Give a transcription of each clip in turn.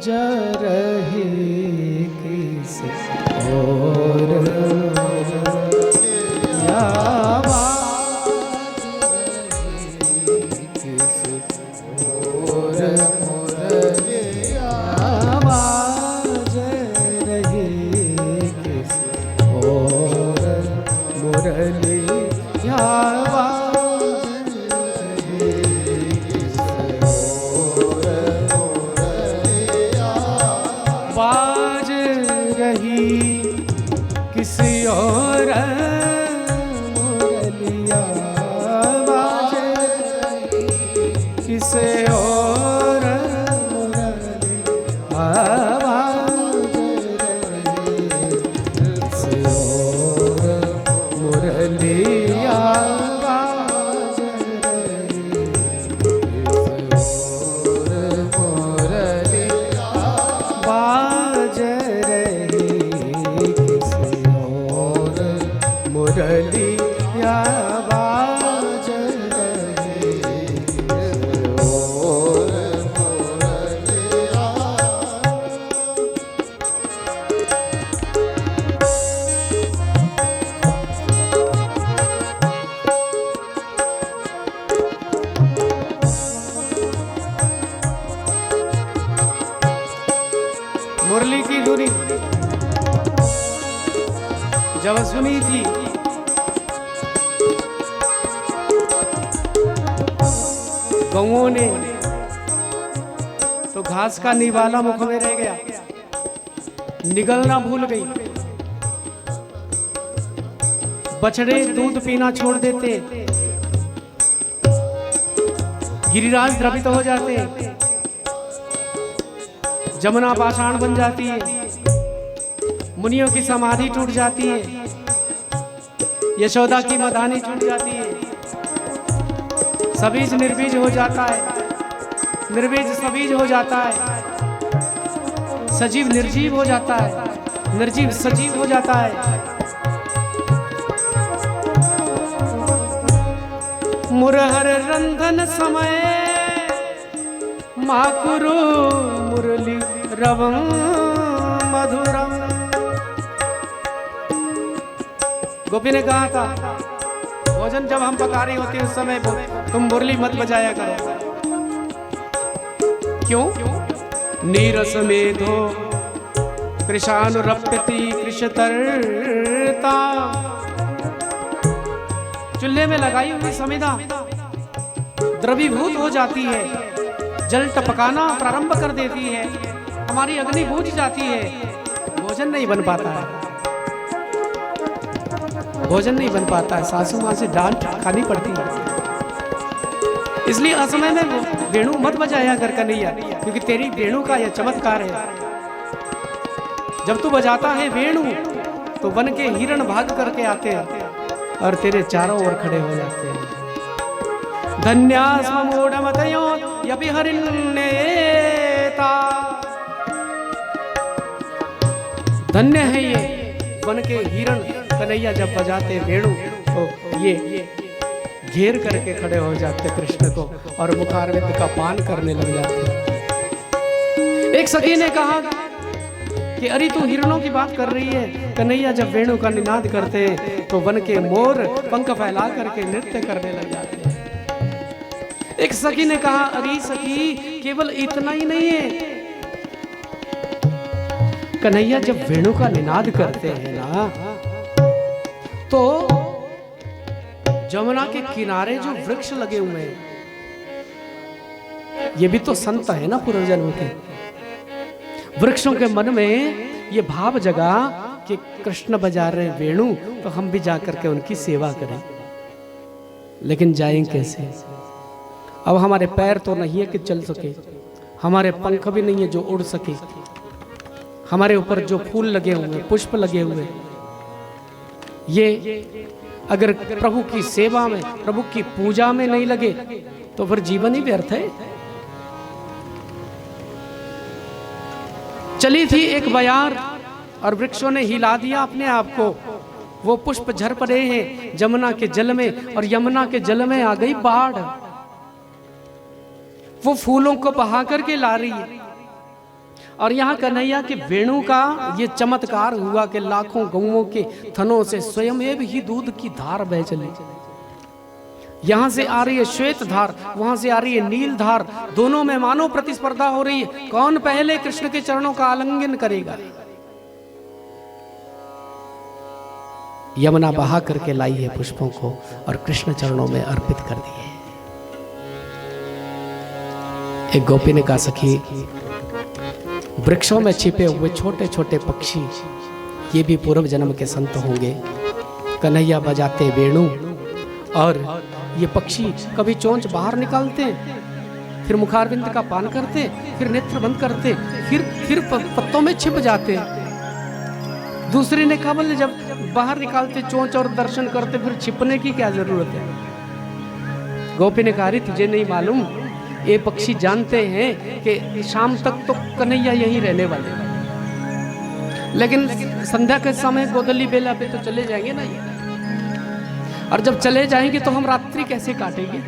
रहे किस और किसी और मुरलिया बाज किसी और मुरलिया बाज किसी और मुरलिया बाज बाज मुरलिया बाज मुरली की धुनी जब सुनी थी गौओं ने तो घास का निवाला मुख में रह गया, निगलना भूल गई। बछड़े दूध पीना छोड़ देते, गिरिराज द्रवित हो जाते, जमुना पाषाण बन जाती है, मुनियों की समाधि टूट जाती है, यशोदा की मदानी टूट जाती है, सबीज निर्बीज हो जाता है, निर्बीज सबीज हो जाता है, सजीव निर्जीव हो जाता है, निर्जीव सजीव हो जाता है। मुरहर रंधन समय माकुरु मुरली रवं मधुरम। गोपी ने कहा था भोजन जब हम पका रही होती है उस समय तुम मुरली मत बजाया करो। क्यों? नीरस मेधो कृशानुरप्यति कृशतरता। चूल्हे में लगाई हुई समिधा द्रवीभूत हो जाती है, जल टपकाना प्रारंभ कर देती है, हमारी अग्नि बुझ जाती है, भोजन नहीं बन पाता है, भोजन नहीं बन पाता है, सासू माँ से डांट खानी पड़ती है। इसलिए असमय में वेणु मत बजाया कर कन्हैया, क्योंकि तेरी वेणु का यह चमत्कार है। जब तू बजाता है वेणु तो वन के हिरण भाग करके आते हैं और तेरे चारों ओर खड़े हो जाते हैं। धन्यास्म मूढ़मतयो यपि हरिण्येता। धन्य है ये वन के हिरण कन्हैया जब बजाते वेणु तो ये घेर करके खड़े हो जाते कृष्ण को और मुखारविंद का पान करने लग जाते। एक सखी ने कहा कि अरे तू हिरणों की बात कर रही है, कन्हैया जब वेणु का निनाद करते तो वन के मोर पंख फैला करके नृत्य करने लग जाते। एक सखी ने कहा अरे सखी केवल इतना ही नहीं है, कन्हैया जब वेणु का निनाद करते हैं ना तो जमुना के किनारे जो वृक्ष लगे हुए हैं ये भी तो संत है ना पूर्वजन्म के। वृक्षों के मन में ये भाव जगा कि कृष्ण बजा रहे वेणु तो हम भी जाकर के उनकी सेवा करें। लेकिन जाएं कैसे? अब हमारे पैर तो नहीं है कि चल सके, हमारे पंख भी नहीं है जो उड़ सके, हमारे ऊपर जो फूल लगे हुए पुष्प लगे हुए ये अगर प्रभु की सेवा में प्रभु की पूजा में नहीं लगे तो फिर जीवन ही व्यर्थ है। चली थी एक बयार और वृक्षों ने हिला दिया अपने आप को, वो पुष्प झर पड़े हैं जमुना के जल में और यमुना के जल में आ गई बाढ़। वो फूलों को बहा करके ला रही है और यहाँ कन्हैया के वेणु का ये चमत्कार हुआ कि लाखों गौओं के थनों से स्वयं ही दूध की धार बह चली। यहां से आ रही है श्वेत धार, वहां से आ रही है नील धार, दोनों में मानो प्रतिस्पर्धा हो रही है, कौन पहले कृष्ण के चरणों का आलिंगन करेगा। यमुना बहा करके लाई है पुष्पों को और कृष्ण चरणों में अर्पित कर दिए। एक गोपी ने कहा, सखी वृक्षों में छिपे हुए छोटे छोटे पक्षी ये भी पूर्व जन्म के संत होंगे। कन्हैया बजाते वेणु और ये पक्षी कभी चोंच बाहर निकालते, फिर मुखारविंद का पान करते, फिर नेत्र बंद करते, फिर पत्तों में छिप जाते। दूसरी ने कहा, बोले जब बाहर निकालते चोंच और दर्शन करते फिर छिपने की क्या जरूरत है। गोपी ने कहा, तुझे नहीं मालूम, ये पक्षी जानते हैं कि शाम तक तो कन्हैया यहीं रहने वाले, लेकिन संध्या के समय गोदली बेला पे तो चले जाएंगे ना ये, और जब चले जाएंगे तो हम रात्रि कैसे काटेंगे।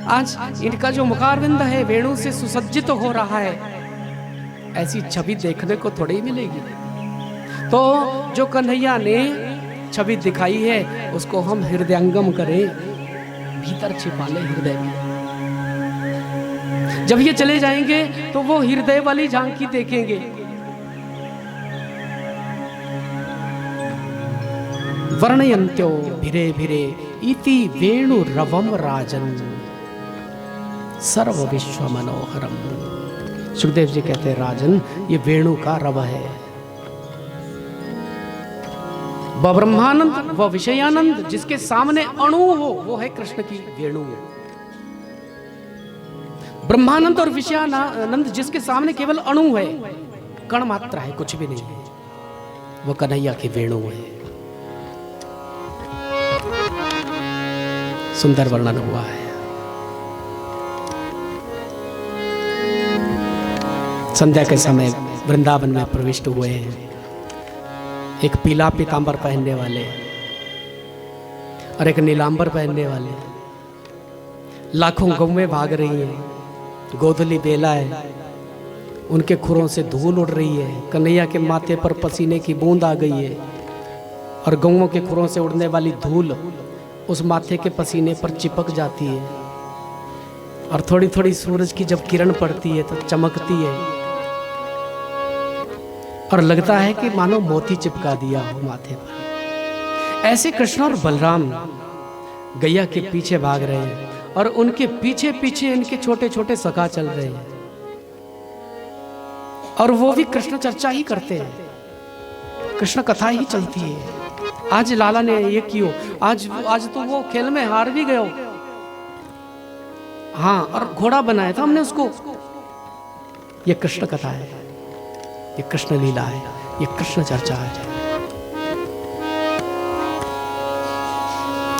आज इनका जो मुखारविंद है वेणु से सुसज्जित हो रहा है, ऐसी छवि देखने को थोड़ी ही मिलेगी। तो जो कन्हैया ने छवि दिखाई है उसको हम हृदयंगम करें, भीतर छिपा ले हृदय में। जब ये चले जाएंगे तो वो हृदय वाली झांकी देखेंगे। वर्णयन्त्यो भिरे भिरे इति वेणु रवम राजन सर्व विश्व मनोहरम। सुखदेव जी कहते हैं, राजन ये वेणु का रव है। व ब्रह्मानंद व विषयानंद जिसके सामने अणु हो वो है कृष्ण की वेणु। ब्रह्मानंद और विषयानंद जिसके सामने केवल अणु है, कण मात्र है, कुछ भी नहीं है, वो कन्हैया की वेणु है। सुंदर वर्णन हुआ है। संध्या के समय वृंदावन में प्रविष्ट हुए हैं। एक पीला पीतांबर पहनने वाले और एक नीलांबर पहनने वाले, लाखों गौएं भाग रही हैं, गोधली बेला है, उनके खुरों से धूल उड़ रही है, कन्हैया के माथे पर पसीने की बूंद आ गई है और गौओं के खुरों से उड़ने वाली धूल उस माथे के पसीने पर चिपक जाती है और थोड़ी थोड़ी सूरज की जब किरण पड़ती है तो चमकती है और लगता है कि मानो मोती चिपका दिया हो माथे पर। ऐसे कृष्ण और बलराम गैया के पीछे भाग रहे हैं और उनके पीछे पीछे इनके छोटे छोटे सखा चल रहे हैं और वो भी कृष्ण चर्चा ही करते हैं, कृष्ण कथा ही चलती है। आज लाला ने ये कियो, आज तो वो खेल में हार भी गयो, हाँ, और घोड़ा बनाया था हमने उसको। ये कृष्ण कथा है, ये कृष्ण लीला है, ये कृष्ण चर्चा है।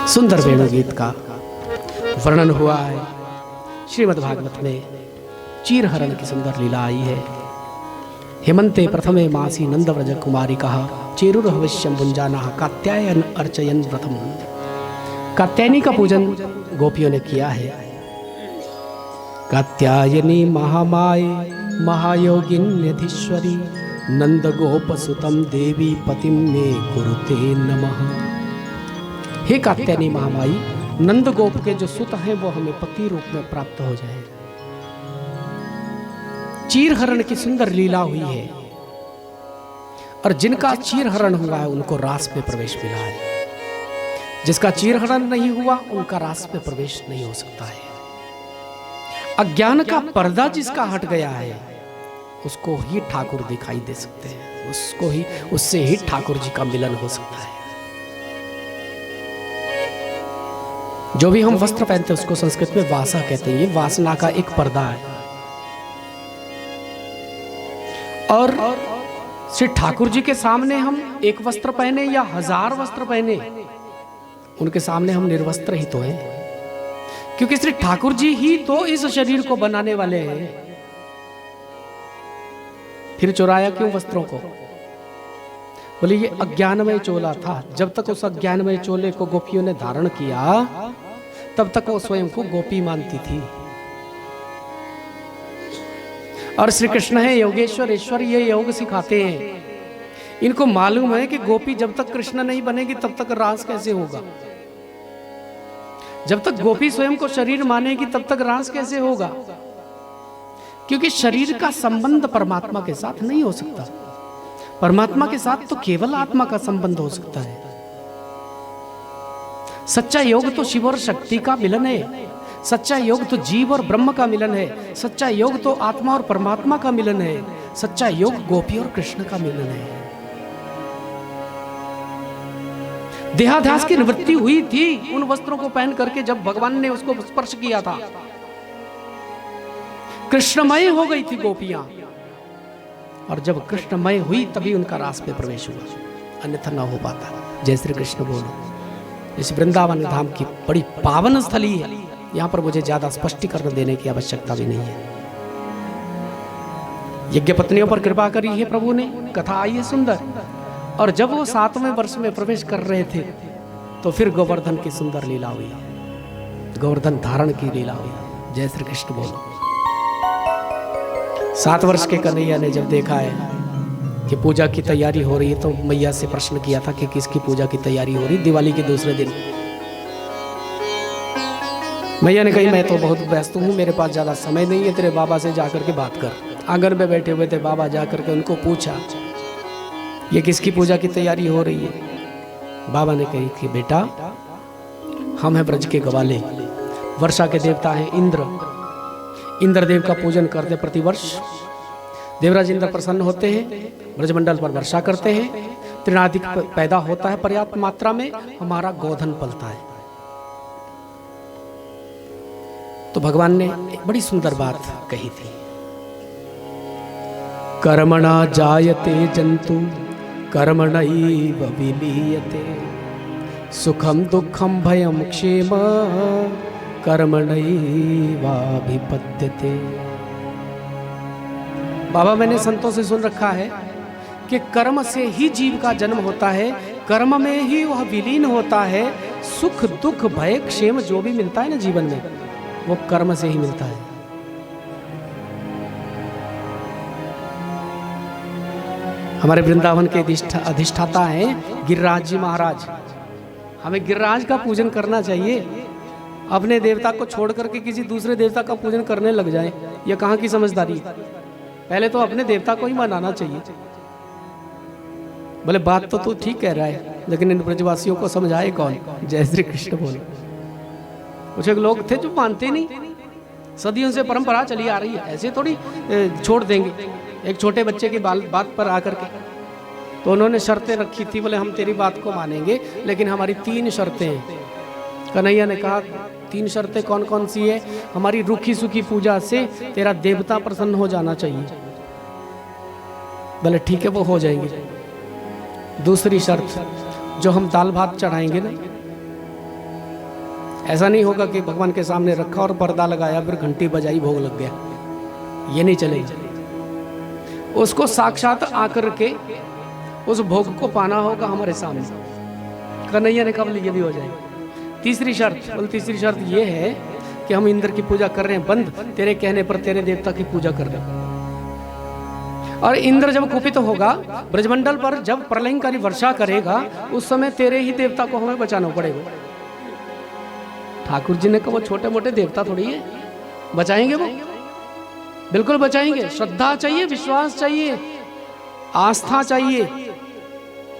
सुंदर वेणु गीत का वर्णन हुआ है श्रीमद् भागवत में। चीरहरण की सुंदर लीला आई है। हेमंते प्रथमे मासी नंदव्रज कुमारी कहा चेरुर्हविष्यम भुंजाना कात्यायन अर्चयन व्रतम। कात्यायनी का पूजन गोपियों ने किया है। कात्यायनी महामाये महायोगिन्यधीश्वरी नंद गोप सुतम देवी पतिम में कुरुते नमः। हे कात्यायनी महामाई, नंद गोप के जो सुत हैं वो हमें पति रूप में प्राप्त हो जाए। चीरहरण की सुंदर लीला हुई है और जिनका चीरहरण हुआ है उनको रास में प्रवेश मिला है। जिसका चीरहरण नहीं हुआ उनका रास में प्रवेश नहीं हो सकता है। अज्ञान का पर्दा जिसका हट गया है उसको ही ठाकुर दिखाई दे सकते हैं, उसको ही, उससे ही ठाकुर जी का मिलन हो सकता है। जो भी हम वस्त्र पहनते हैं उसको संस्कृत में वासा कहते हैं। ये वासना का एक पर्दा है और श्री ठाकुर जी के सामने हम एक वस्त्र पहने या 1000 वस्त्र पहने, उनके सामने हम निर्वस्त्र ही तो हैं, क्योंकि श्री ठाकुर जी ही तो इस शरीर को बनाने वाले हैं। फिर चुराया क्यों वस्त्रों को? बोले ये अज्ञानमय चोला था। जब तक उस अज्ञानमय चोले को गोपियों ने धारण किया तब तक वो स्वयं को गोपी मानती थी और श्री कृष्ण है योगेश्वर, ईश्वर, ये योग सिखाते हैं। इनको मालूम है कि गोपी जब तक कृष्ण नहीं बनेगी तब तक रास कैसे होगा। जब तक गोपी स्वयं को शरीर मानेगी तब तक रास कैसे होगा, क्योंकि शरीर का संबंध परमात्मा के साथ नहीं हो सकता। परमात्मा के साथ तो केवल आत्मा का संबंध हो सकता है। सच्चा योग तो शिव और शक्ति का मिलन है। सच्चा योग तो जीव और ब्रह्म का मिलन है। सच्चा योग तो आत्मा और परमात्मा का मिलन है। सच्चा योग गोपी और कृष्ण का मिलन है। देहाध्यास की निवृत्ति हुई थी उन वस्त्रों को पहन करके जब भगवान ने उसको स्पर्श किया था। कृष्णमय हो गई थी गोपियां, और जब कृष्णमय हुई तभी उनका रास में प्रवेश हुआ, अन्यथा न हो पाता। जय श्री कृष्ण बोलो। इस वृंदावन धाम की बड़ी पावन स्थली है, यहां पर मुझे ज्यादा स्पष्टीकरण देने की आवश्यकता भी नहीं है। यज्ञ पत्नियों पर कृपा करी है प्रभु ने, कथा आई है सुंदर। और जब वो 7वें वर्ष में प्रवेश कर रहे थे तो फिर गोवर्धन की सुंदर लीला हुई, गोवर्धन धारण की लीला हुई। जय श्री कृष्ण बोलो। 7 वर्ष के कन्हैया ने जब देखा है कि पूजा की तैयारी हो रही है तो मैया से प्रश्न किया था कि किसकी पूजा की तैयारी हो रही। दिवाली के दूसरे दिन मैया ने कही मैं तो बहुत व्यस्त हूँ, मेरे पास ज्यादा समय नहीं है, तेरे बाबा से जाकर के बात कर। आंगन में बैठे हुए थे बाबा, जाकर के उनको पूछा ये किसकी पूजा की तैयारी हो रही है। बाबा ने कही कि बेटा हम हैं ब्रज के गवाले, वर्षा के देवता हैं इंद्र, इंद्रदेव का पूजन करते प्रतिवर्ष। देवराज इंद्र प्रसन्न होते हैं, ब्रजमंडल पर वर्षा करते हैं, तृणाधिक पैदा होता है पर्याप्त मात्रा में, हमारा गोधन पलता है। तो भगवान ने एक बड़ी सुंदर बात कही थी, कर्मणा जायते जंतु कर्मणैव विलीयते, सुखम दुखम भयम क्षेम कर्मणैवाभिपद्यते। बाबा मैंने संतों से सुन रखा है कि कर्म से ही जीव का जन्म होता है, कर्म में ही वह विलीन होता है। सुख दुख भय क्षेम जो भी मिलता है ना जीवन में, वो कर्म से ही मिलता है। हमारे वृंदावन के अधिष्ठाता हैं गिरिराज जी महाराज। हमें गिरिराज का पूजन करना चाहिए। अपने देवता को छोड़ करके किसी दूसरे देवता का पूजन करने लग जाए, यह कहाँ की समझदारी है। पहले तो अपने देवता को ही मनाना चाहिए। बोले बात तो तू ठीक कह रहा है, लेकिन इन ब्रजवासियों को समझाए कौन। जय श्री कृष्ण बोलो। कुछ एक लोग थे जो मानते नहीं, सदियों से परंपरा चली आ रही है, ऐसे थोड़ी छोड़ देंगे। एक छोटे बच्चे की बात पर आकर के तो उन्होंने शर्तें रखी थी, बोले हम तेरी बात को मानेंगे लेकिन हमारी 3 शर्तें हैं। कन्हैया ने कहा 3 शर्तें कौन कौन सी है। हमारी रूखी सूखी पूजा से तेरा देवता प्रसन्न हो जाना चाहिए। बोले ठीक है वो हो जाएंगे। दूसरी शर्त, जो हम दाल भात चढ़ाएंगे ना, ऐसा नहीं होगा कि भगवान के सामने रखा और पर्दा लगाया फिर घंटी बजाई भोग लग गया, ये नहीं चलेगा। उसको साक्षात आकर के उस भोग को पाना होगा हमारे सामने। कन्हैया ने कहा ये भी हो जाएगा। तीसरी शर्त, तीसरी शर्त ये है कि हम इंद्र की पूजा कर रहे हैं बंद, तेरे कहने पर तेरे देवता की पूजा कर रहे हैं। और इंद्र जब कुपित होगा ब्रजमंडल पर, जब प्रलयंकारी वर्षा करेगा, उस समय तेरे ही देवता को हमें बचाना पड़ेगा। ठाकुर जी ने कहा वो छोटे मोटे देवता थोड़ी है, बचाएंगे वो, बिल्कुल बचाएंगे। श्रद्धा चाहिए, विश्वास चाहिए, आस्था चाहिए,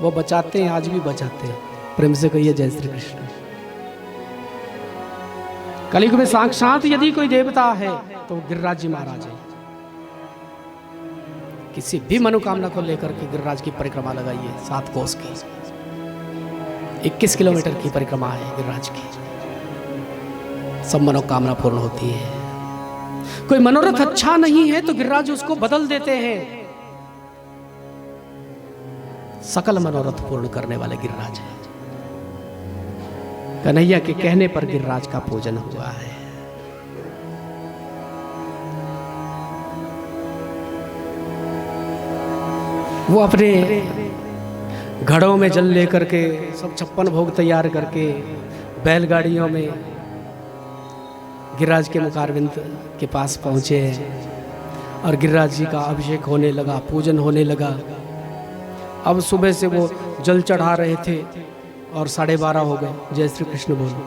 वो बचाते हैं, आज भी बचाते हैं। प्रेम से कहिए जय श्री कृष्ण। कलयुग में साक्षात यदि कोई देवता है तो गिरिराज जी महाराज है। किसी भी मनोकामना को लेकर के गिरिराज की परिक्रमा लगाइए, 7 कोस की 21 किलोमीटर की परिक्रमा है गिरिराज की, सब मनोकामना पूर्ण होती है। कोई मनोरथ अच्छा नहीं है तो गिरिराज उसको बदल देते हैं। सकल मनोरथ पूर्ण करने वाले गिरिराज है। कन्हैया के कहने पर गिरिराज का पूजन हुआ है। वो अपने घड़ों में जल लेकर के सब 56 भोग तैयार करके बैलगाड़ियों में गिरिराज के मुखारविंद के पास पहुंचे और गिरिराज जी का अभिषेक होने लगा, पूजन होने लगा। अब सुबह से वो जल चढ़ा रहे थे और 12:30 हो गए। जय श्री कृष्ण बोलो।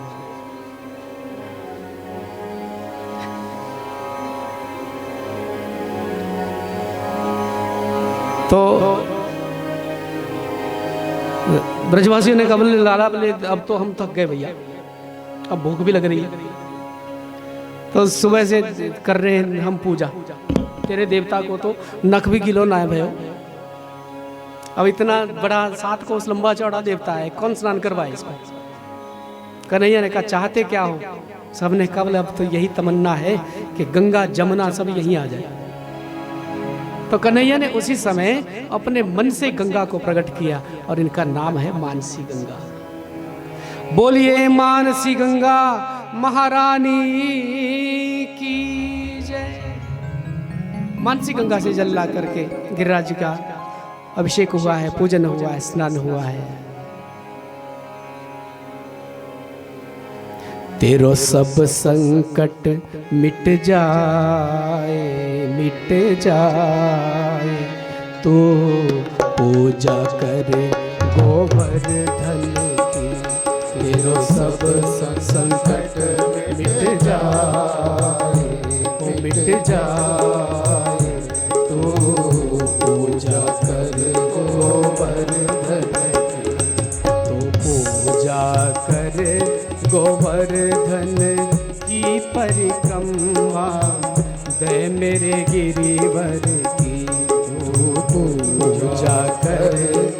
तो ब्रजवासियों ने कहा, लाला बोले अब तो हम थक गए भैया, अब भूख भी लग रही है, तो सुबह से कर रहे हैं हम पूजा। तेरे देवता को तो नख भी गिलो ना है भयो, अब इतना बड़ा 7 कोस लंबा चौड़ा देवता है, कौन स्नान करवाए इसको। कन्हैया ने कहा चाहते क्या हो? सबने कहा बोले अब तो यही तमन्ना है कि गंगा जमुना सब यहीं आ जाए। तो कन्हैया ने उसी समय अपने मन से गंगा को प्रकट किया और इनका नाम है मानसी गंगा। बोलिए मानसी गंगा महारानी की जय। मानसी गंगा से जल ला करके गिरिराज जी का अभिषेक हुआ है, पूजन हुआ है, स्नान हुआ है। तेरो सब संकट मिट जाए, मिट जाए, तो पूजा करे गोवर्धन की। तेरो सब संकट मिट जाए, तो मिट जाए, तो पूजा कर गोवर्धन की। तो पूजा कर गोवर्धन की परिक्रमा, दे मेरे गिरिवर की। पूजा कर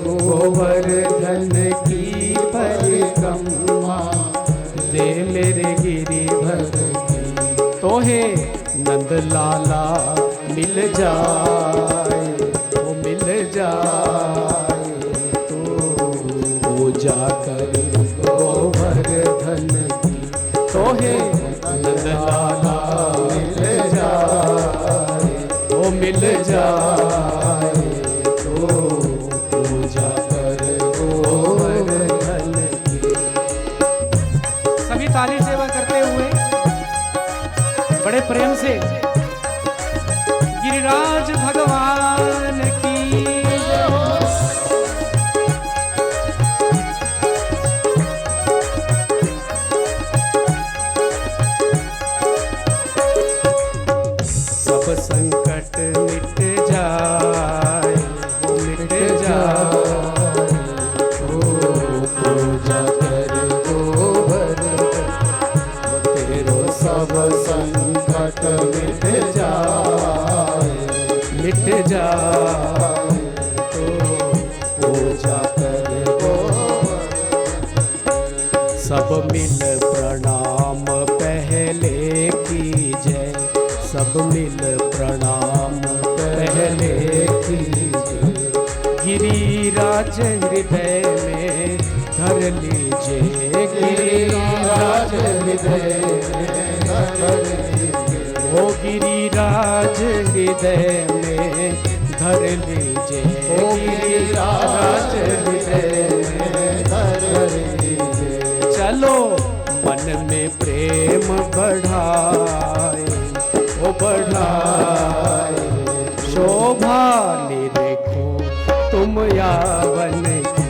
गोवर्धन की परिक्रमा, दे मेरे गिरिवर की। तो हे नंद लाला मिल जाए, वो मिल जाए, तो पूजा कर गोवर्धन की। तो हे नंद लाला मिल जाए, वो मिल जाए, तो पूजा कर गोवर्धन की। सभी ताली सेवा करते हुए बड़े प्रेम से गिरिराज भगवान की जय हो। सब संकट मिट जाए, वो मिट जाए, तो पूजा कर गोवर्धन। तेरो सब संकट मिट जाए, मिट जाए, तो पूजा कर गोवर्धन। सब मिल प्रणाम पहले कीजय, सब मिल प्रणाम पहले कीजय। गिरिराज हृदय में धर लीजिए, गिरिराज हृदय में धर लीजिए। ओ गिरिराज हृदय में धर लीजिए, ओ गिरिराज हृदय में धर लीजिए। चलो मन में प्रेम बढ़ाए, ओ बढ़ाए, शोभा निरेखो तुम यावन की।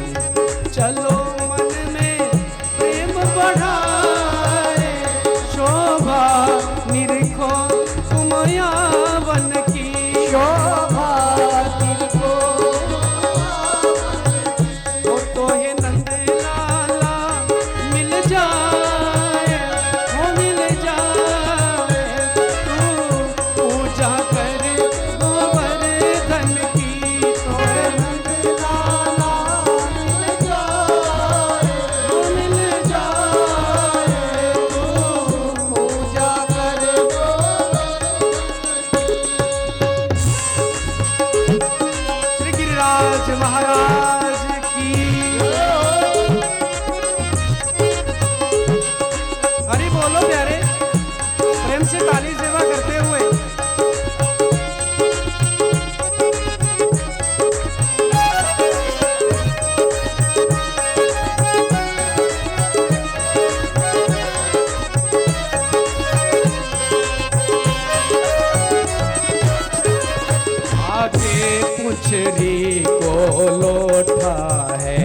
चलो मन में प्रेम बढ़ाए, शोभा निरेखो तुम यावन की। शोभा निरेखो वो तो है नंद लाला मिल जाए, वो मिल जाए, तू पूजा कर गोवर्धन की। तो है नंद लाला मिल जाए, वो मिल जाए, तू पूजा कर श्री गिरिराज महाराज की। हरि बोलो प्यारे, प्रेम से ताली सेवा करते हुए। पुछरी को लोटा है,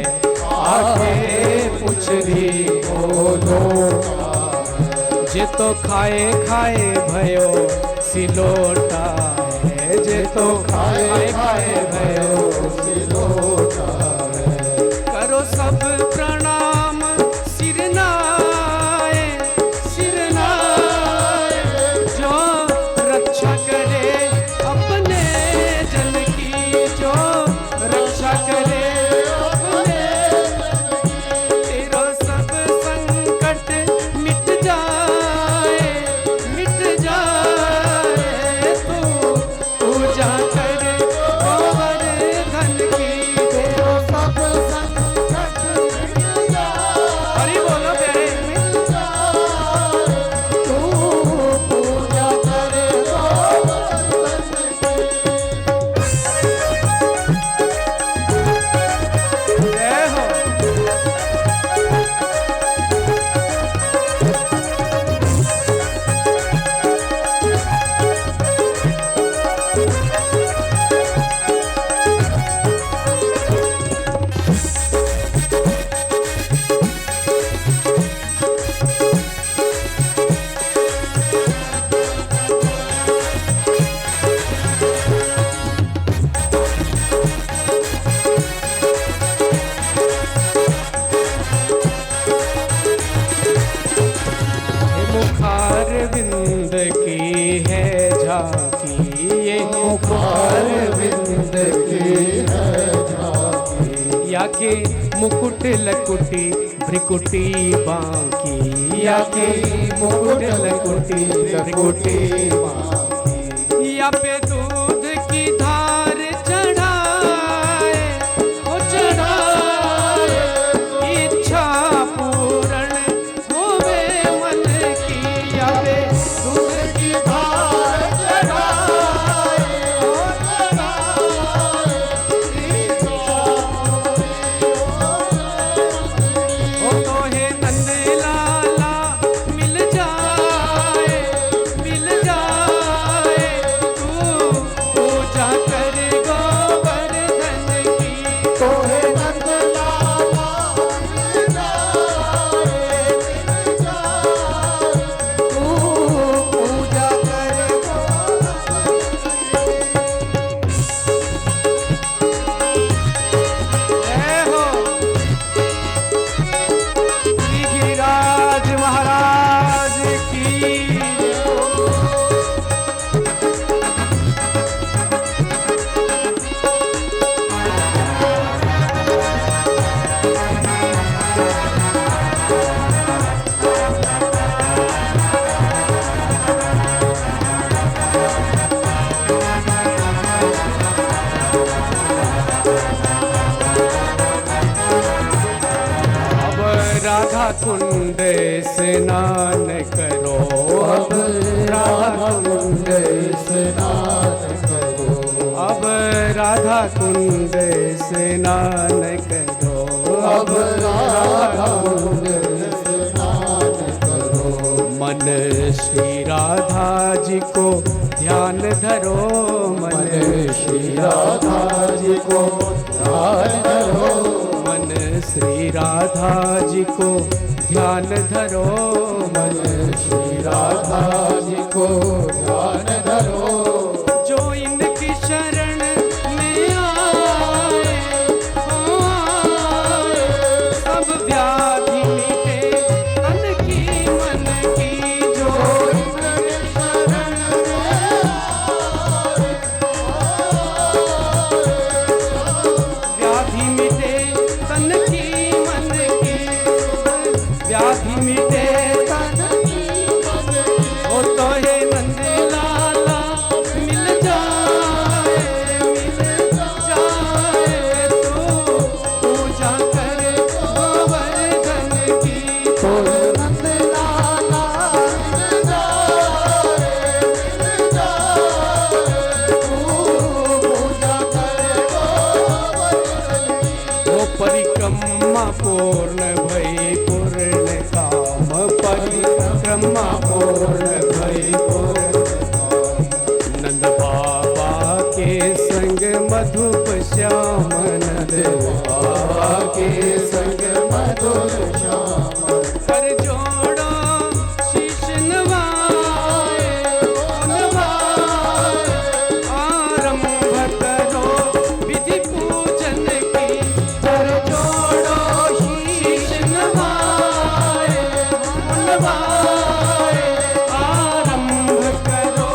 आगे पुछरी को लोटा है। जे तो खाए खाए भयो सिलोटा है, जे तो खाए खाए भयो सिलोटा है। करो सब प्रणाम सिर नाए, सिर नाए, जो रक्षा करे अपने जन की, जो रक्षा करे अपने जन की। तेरा सब संकट मिट जाए, मिट जाए, तू पूजा कर गोवर्धन की। तेरा सब संकट मिट जाए, हरि बोलो प्यारे, मिट जाए, तू पूजा कर गोवर्धन की। जय हो। मुखार विंद की है झांकी, ये मुखार विंद की है झांकी। या के मुकुट लकुटी भ्रिकुटी बांकी, या के मुकुट लकुटी भ्रिकुटी बांकी। या पे दूध की धार चढ़ाए, ओ चढ़ाए, इच्छा पूर्ण होवे मन की। या पे दूध की धार चढ़ाए, ओ चढ़ाए, इच्छा ओ तोहे नंद लाला मिल जाए, मिल जाए, तू पूजा कर गोवर्धन की। तोहे नंद लाला मिल जाए, मिल जाए, तू पूजा कर गोवर्धन की। जय हो। श्री गिरिराज महाराज की। अब राधा कुंड स्नान करो, अब राधा कुंड स्नान करो, अब राधा कुंड स्नान करो, अब राधा कुंड स्नान करो। मन श्री राधा जी को ध्यान धरो, मन श्री राधा जी को ध्यान धरो, मन श्री राधा जी को ध्यान धरो, मन श्री राधा जी को ध्यान धरो। जो इनकी शरण में आए, आए, सब व्याधि मिटे तन की मन की। जो इनकी शरण में आए, व्याधि मिटे तन की मन की, व्याधि मिटे तन की मन की। ओ तोहे नंद लाला मधुप श्याम नंद बाबा के संग मधुर श्याम कर जोड़ो शीश नवाए आरंभ करो विधि पूजन की कर जोड़ो शीश नवाए आरंभ करो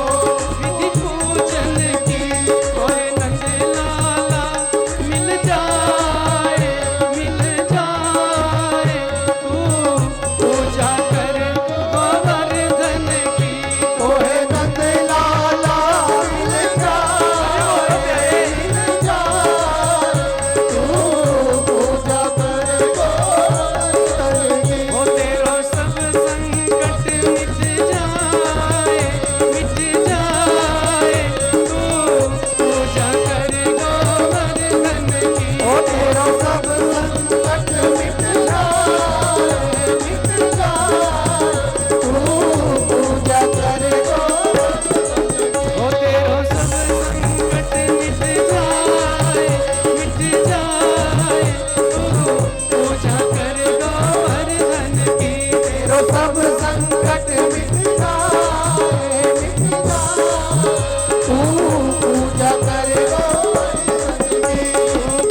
विधि पूजन की कोई नंद लाला मिल जाए तू पूजा कर गोवर्धन की कोई नंद लाला मिल जाए तू पूजा कर गोवर्धन की वो तेरो सब संकट मिट जाए तू पूजा कर गोवर्धन की ओ तेरो सब संकट मिट जाए तू पूजा कर गोवर्धन की ओ तेरो सब संकट मिट जाए तू पूजा कर गोवर्धन की तेरो सब संकट मिट जाए तू पूजा कर गोवर्धन की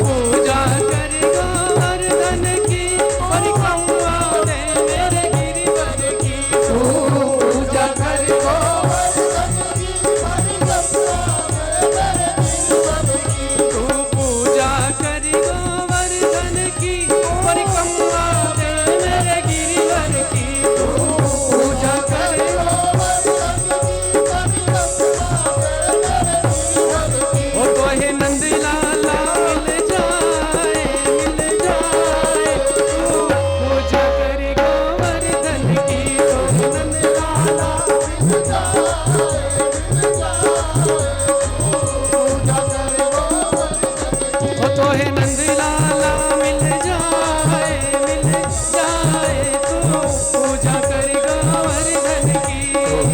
पूजा कर गोवर्धन की परिक्रमा दे मेरे गिरिवर की तू पूजा कर गोवर्धन की परिक्रमा दे मेरे गिरिवर की तू पूजा कर गोवर्धन की परिक्रमा दे मेरे गिरिवर की तू पूजा कर गोवर्धन की परिक्रमा दे मेरे गिरिवर की ओ तोहे नंद लाला मिल जाए तू पूजा कर गोवर्धन की तोहे नंद लाला मिल जाए पूजा कर गोवर्धन की ओ तोहे नंद लाला मिल जाए तू पूजा कर गोवर्धन की पूजा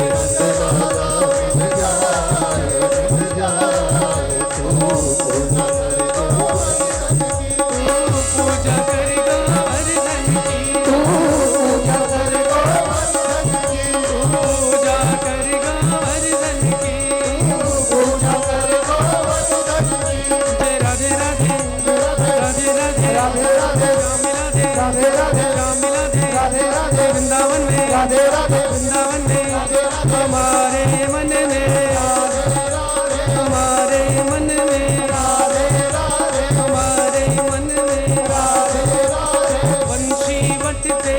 कर गोवर्धन की पूजा कर गोवर्धन की पूजा कर गोवर्धन की पूजा कर गोवर्धन की जय राधे राधे राधे राधे राधे राधे राधे राधे राधे राधे वृंदावन में राधे राधे वृंदावन में हमारे मन में हमारे मन में हमारे मन में बंशी बटते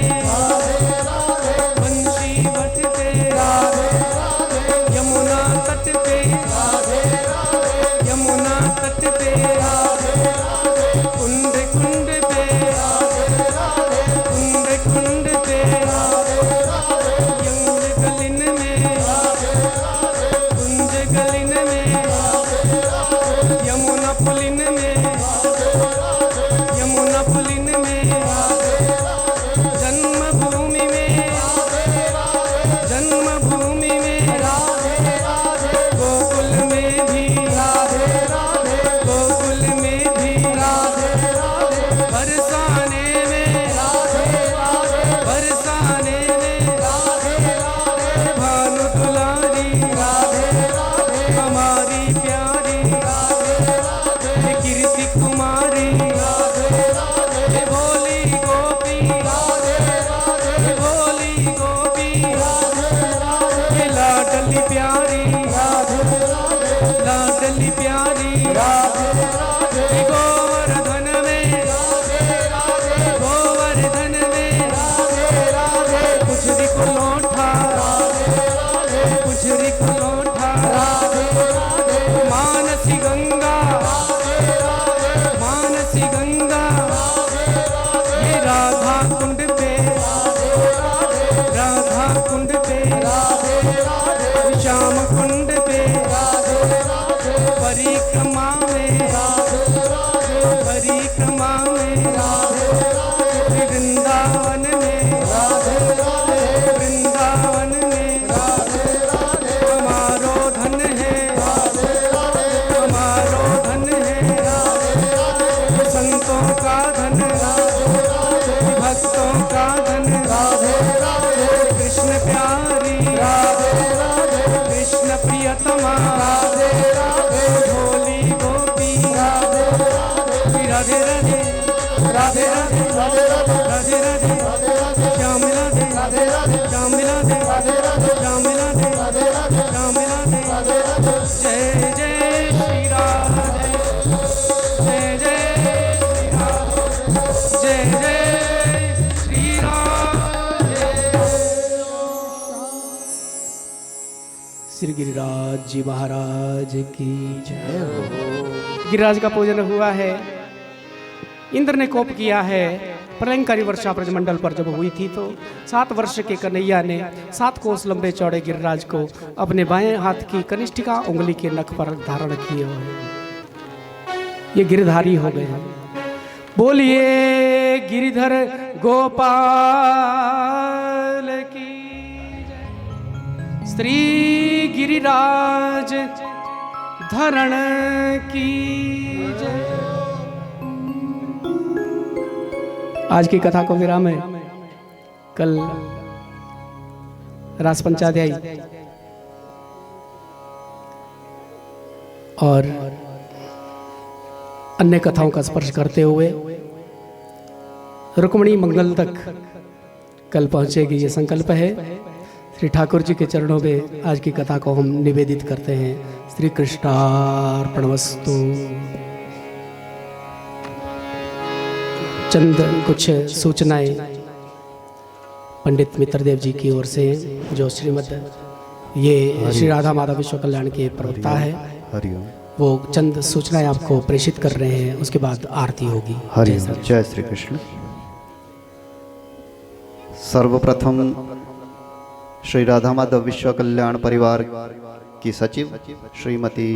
यमुना तट पे यमुना तट पे कुंड कुंड पे कुंड पे यंग गलिन में कुंज गलिन में यमुना पुलिन में यमुना पुलिन में जन्मभूमि में जन्मभूमि में गोकुल में भी गोकुल में भी बरसाने में भानु दुलारी हमारी प्यारी कीर्ति कुमारी ये भोली गोपी ये लाडली प्यारी ये गोवर्धन में कुछ रिकुलोठा मानसी गंगा ये राधा कुंड पे श्याम कुंड पे परिक्रमा में वृंदावन में हमारो धन है जी महाराज की जय हो। गिरिराज का पूजन हुआ है। इंद्र ने कोप किया है। प्रलयंकारी वर्षा ब्रजमंडल पर जब हुई थी तो 7 वर्ष के कन्हैया ने 7 कोस लंबे चौड़े गिरिराज को अपने बाएं हाथ की कनिष्ठिका उंगली के नख पर धारण किए हुए ये गिरधारी हो गए हैं। बोलिए गिरिधर गोपाल की जय। श्री गिरिराज धरण की जय। आज की कथा को विराम है। कल रास पंचाध्यायी और अन्य कथाओं का स्पर्श करते हुए रुक्मिणी मंगल तक कल पहुंचेगी, ये संकल्प है। श्री ठाकुर जी के चरणों में आज की कथा को हम निवेदित करते हैं। श्री कृष्णार्पणमस्तु। चंद कुछ सूचनाएं पंडित मित्रदेव जी की ओर से, जो श्रीमद ये श्री राधा माधव विश्व कल्याण के प्रवक्ता है, वो चंद सूचनाएं आपको प्रेषित कर रहे हैं। उसके बाद आरती होगी। जय श्री कृष्ण। सर्वप्रथम श्री राधा माधव विश्व कल्याण परिवार की सचिव श्रीमती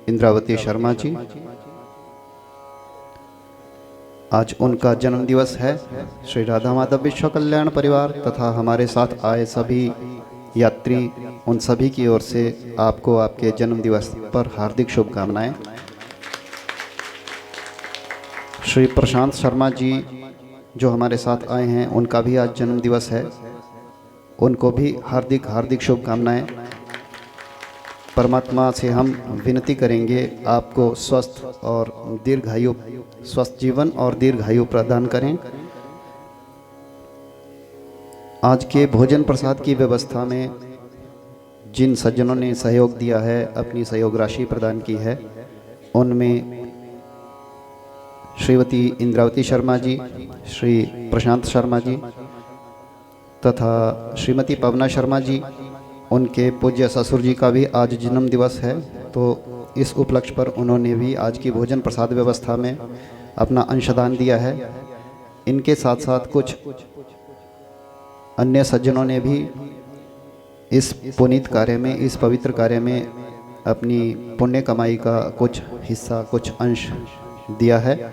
इंद्रावती शर्मा जी, आज उनका जन्म दिवस है। श्री राधा माधव विश्व कल्याण परिवार तथा हमारे साथ आए सभी यात्री, उन सभी की ओर से आपको आपके जन्म दिवस पर हार्दिक शुभकामनाएं। श्री प्रशांत शर्मा जी जो हमारे साथ आए हैं, उनका भी आज जन्म दिवस है। उनको भी हार्दिक हार्दिक शुभकामनाएं। परमात्मा से हम विनती करेंगे आपको स्वस्थ और दीर्घायु, स्वस्थ जीवन और दीर्घायु प्रदान करें। आज के भोजन प्रसाद की व्यवस्था में जिन सज्जनों ने सहयोग दिया है, अपनी सहयोग राशि प्रदान की है, उनमें श्रीमती इंद्रावती शर्मा जी, श्री प्रशांत शर्मा जी तथा श्रीमती पवना शर्मा जी, उनके पूज्य ससुर जी का भी आज जन्म दिवस है। तो इस उपलक्ष्य पर उन्होंने भी आज की भोजन प्रसाद व्यवस्था में अपना अंशदान दिया है। इनके साथ साथ कुछ अन्य सज्जनों ने भी इस पुनीत कार्य में, इस पवित्र कार्य में अपनी पुण्य कमाई का कुछ हिस्सा, कुछ अंश दिया है,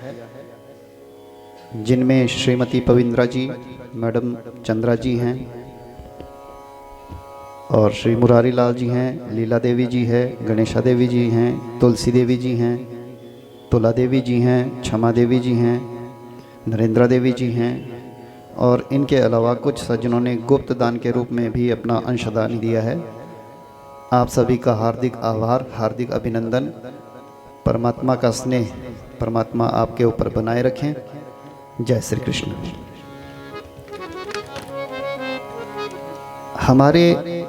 जिनमें श्रीमती पविंद्रा जी, मैडम चंद्रा जी हैं और श्री मुरारी लाल जी हैं, लीला देवी जी है, गणेशा देवी जी हैं, तुलसी देवी जी हैं, तुला देवी जी हैं, क्षमा देवी जी हैं, नरेंद्रा देवी जी हैं और इनके अलावा कुछ सज्जनों ने गुप्त दान के रूप में भी अपना अंशदान दिया है। आप सभी का हार्दिक आभार, हार्दिक अभिनंदन। परमात्मा का स्नेह परमात्मा आपके ऊपर बनाए रखें। जय श्री कृष्ण। हमारे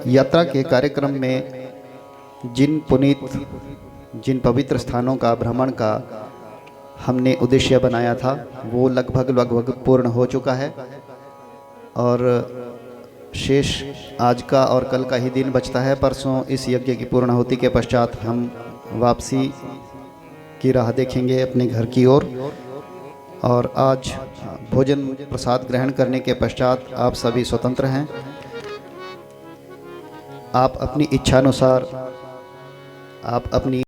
यात्रा के कार्यक्रम में जिन पुनीत, जिन पवित्र स्थानों का भ्रमण का हमने उद्देश्य बनाया था, वो लगभग पूर्ण हो चुका है और शेष आज का और कल का ही दिन बचता है। परसों इस यज्ञ की पूर्णाहुति के पश्चात हम वापसी की राह देखेंगे अपने घर की ओर। और आज भोजन प्रसाद ग्रहण करने के पश्चात आप सभी स्वतंत्र हैं। आप अपनी इच्छानुसार, आप अपनी